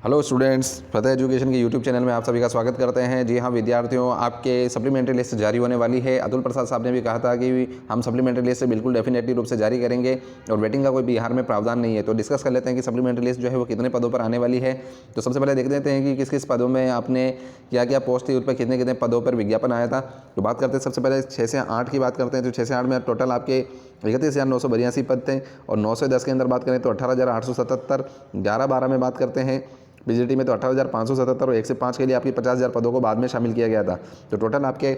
Hello students, फतेह education के YouTube channel में आप सभी का स्वागत करते हैं। जी हाँ विद्यार्थियों, आपके सप्लीमेंट्री लिस्ट जारी होने वाली है। अतुल प्रसाद साहब ने भी कहा था कि हम सप्लीमेंट्री लिस्ट बिल्कुल डेफिनेटली रूप से जारी करेंगे और वेटिंग का कोई बिहार में प्रावधान नहीं है। तो डिस्कस कर लेते हैं कि सप्लीमेंट्री लिस्ट जो है वो कितने पदों पर आने वाली है। तो सबसे पहले देख लेते हैं कि किस किस पदों में आपने क्या क्या पोस्ट थी, उस पर कितने कितने पदों पर विज्ञापन आया था। तो बात करते हैं सबसे पहले 6 से 8 की बात करते हैं। तो 6 से 8 में टोटल आपके 31,982 पद थे और 9 से 10 के अंदर बात करें तो 18,877। 11-12 में बात करते हैं पीजीटी में तो 18,577 और 1 से 5 के लिए आपकी 50,000 पदों को बाद में शामिल किया गया था। तो टोटल आपके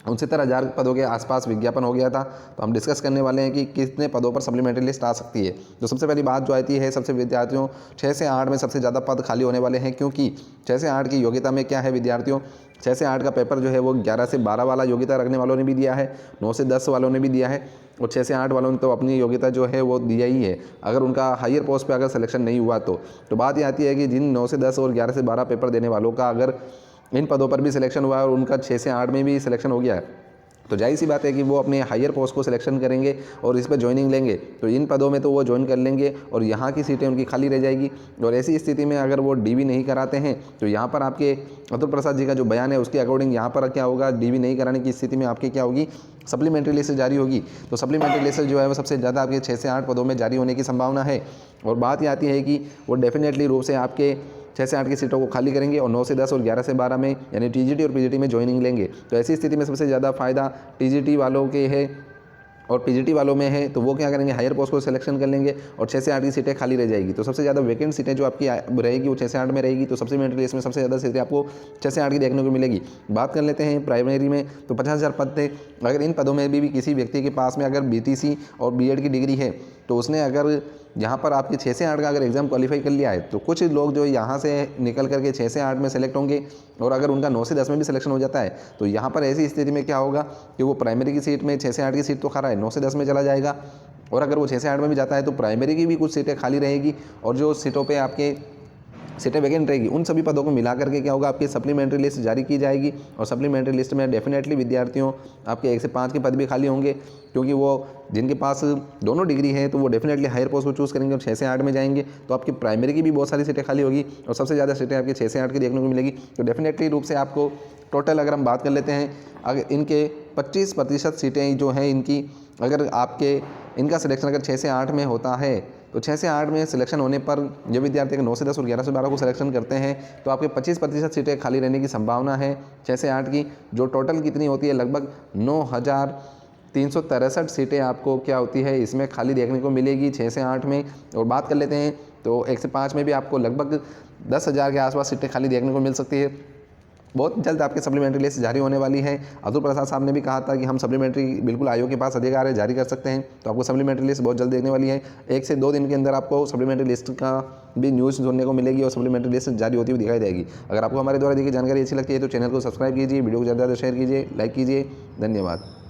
69,000 पदों के आसपास विज्ञापन हो गया था। तो हम डिस्कस करने वाले हैं कि कितने पदों पर सप्लीमेंट्री लिस्ट आ सकती है। तो सबसे पहली बात जो आती है सबसे विद्यार्थियों, 6 से 8 में सबसे ज़्यादा पद खाली होने वाले हैं, क्योंकि 6 से 8 की योग्यता में क्या है विद्यार्थियों, 6 से 8 का पेपर जो है वो 11 से 12 वाला योग्यता रखने वालों ने भी दिया है, 9 से 10 वालों ने भी दिया है और 6 से 8 वालों ने तो अपनी योग्यता जो है वो दिया ही है। अगर उनका हायर पोस्ट पे अगर सिलेक्शन नहीं हुआ तो बात ये आती है कि जिन 9 से 10 और 11 से 12 पेपर देने वालों का अगर इन पदों पर भी सिलेक्शन हुआ है और उनका 6 से 8 में भी सिलेक्शन हो गया है, तो जाहिर सी बात है कि वो अपने हायर पोस्ट को सिलेक्शन करेंगे और इस पर ज्वाइनिंग लेंगे। तो इन पदों में तो वो ज्वाइन कर लेंगे और यहाँ की सीटें उनकी खाली रह जाएगी। और ऐसी स्थिति में अगर वो डीवी नहीं कराते हैं तो यहाँ पर आपके अतुल प्रसाद जी का जो बयान है उसके अकॉर्डिंग यहाँ पर क्या होगा, डीवी नहीं कराने की स्थिति में आपकी क्या होगी, सप्लीमेंट्री लिस्ट जारी होगी। तो सप्लीमेंट्री लिस्ट जो है वो सबसे ज़्यादा आपके 6 से 8 पदों में जारी होने की संभावना है। और बात ये आती है कि वो डेफिनेटली रूप से आपके 6 से 8 की सीटों को खाली करेंगे और 9 से 10 और 11 से 12 में यानी टीजीटी और पीजीटी में ज्वाइनिंग लेंगे। तो ऐसी स्थिति में सबसे ज़्यादा फ़ायदा टीजीटी वालों के है और पीजीटी वालों में है। तो वो क्या करेंगे, हायर पोस्ट को सिलेक्शन कर लेंगे और 6 से 8 की सीटें खाली रह जाएगी। तो सबसे ज़्यादा वैकेंट सीटें जो आपकी रहेगी वो 6 से 8 में रहेगी। तो सप्लीमेंट्री लिस्ट में सबसे ज़्यादा सीटें आपको 6 से 8 की देखने को मिलेगी। बात कर लेते हैं प्राइमरी में, तो 50,000 पद थे। अगर इन पदों में भी किसी व्यक्ति के पास में अगर बीटीसी और बीएड की डिग्री है तो उसने अगर यहाँ पर आपके 6 से 8 का अगर एग्ज़ाम क्वालिफाई कर लिया है तो कुछ लोग जो यहाँ से निकल करके 6 से 8 में सेलेक्ट होंगे और अगर उनका 9 से 10 में भी सिलेक्शन हो जाता है तो यहाँ पर ऐसी स्थिति में क्या होगा कि वो प्राइमरी की सीट में 6 से 8 की सीट तो खा रहा है, 9 से 10 में चला जाएगा। और अगर वो 6 से 8 में भी जाता है तो प्राइमरी की भी कुछ सीटें खाली रहेगी और जो सीटों पर आपके सीटें वैकेंट रहेगी उन सभी पदों को मिला करके क्या होगा, आपकी सप्लीमेंट्री लिस्ट जारी की जाएगी। और सप्लीमेंट्री लिस्ट में डेफिनेटली विद्यार्थियों आपके 1 से 5 के पद भी खाली होंगे, क्योंकि वो जिनके पास दोनों डिग्री है तो वो डेफिनेटली हायर पोस्ट को चूज़ करेंगे और 6 से 8 में जाएंगे। तो आपकी प्राइमरी की भी बहुत सारी सीटें खाली होगी और सबसे ज़्यादा सीटें आपकी 6 से 8 की देखने को मिलेगी। तो डेफिनेटली रूप से आपको टोटल अगर हम बात कर लेते हैं, अगर इनके 25% सीटें जो हैं इनकी, अगर आपके इनका सिलेक्शन अगर 6 से 8 में होता है तो 6 से 8 में सिलेक्शन होने पर जो विद्यार्थी 9 से 10 और 11 से 12 को सिलेक्शन करते हैं तो आपके 25% सीटें खाली रहने की संभावना है 6 से 8 की। जो टोटल कितनी होती है, लगभग 9,363 सीटें आपको क्या होती है इसमें खाली देखने को मिलेगी 6 से 8 में। और बात कर लेते हैं तो 1 से 5 में भी आपको लगभग 10,000 के आसपास सीटें खाली देखने को मिल सकती है। बहुत जल्द आपके सप्लीमेंट्री लिस्ट जारी होने वाली है। अतुल प्रसाद साहब ने भी कहा था कि हम सप्लीमेंट्री बिल्कुल आयोग के पास अधिकार है, जारी कर सकते हैं। तो आपको सप्लीमेंट्री लिस्ट बहुत जल्द देखने वाली है। 1 से 2 दिन के अंदर आपको सप्लीमेंट्री लिस्ट का भी न्यूज़ सुनने को मिलेगी और सप्लीमेंट्री लिस्ट जारी होती हुई दिखाई देगी। अगर आपको हमारे द्वारा दी गई जानकारी अच्छी लगती है तो चैनल को सब्सक्राइब कीजिए, वीडियो को ज़्यादा से ज़्यादा शेयर कीजिए, लाइक कीजिए। धन्यवाद।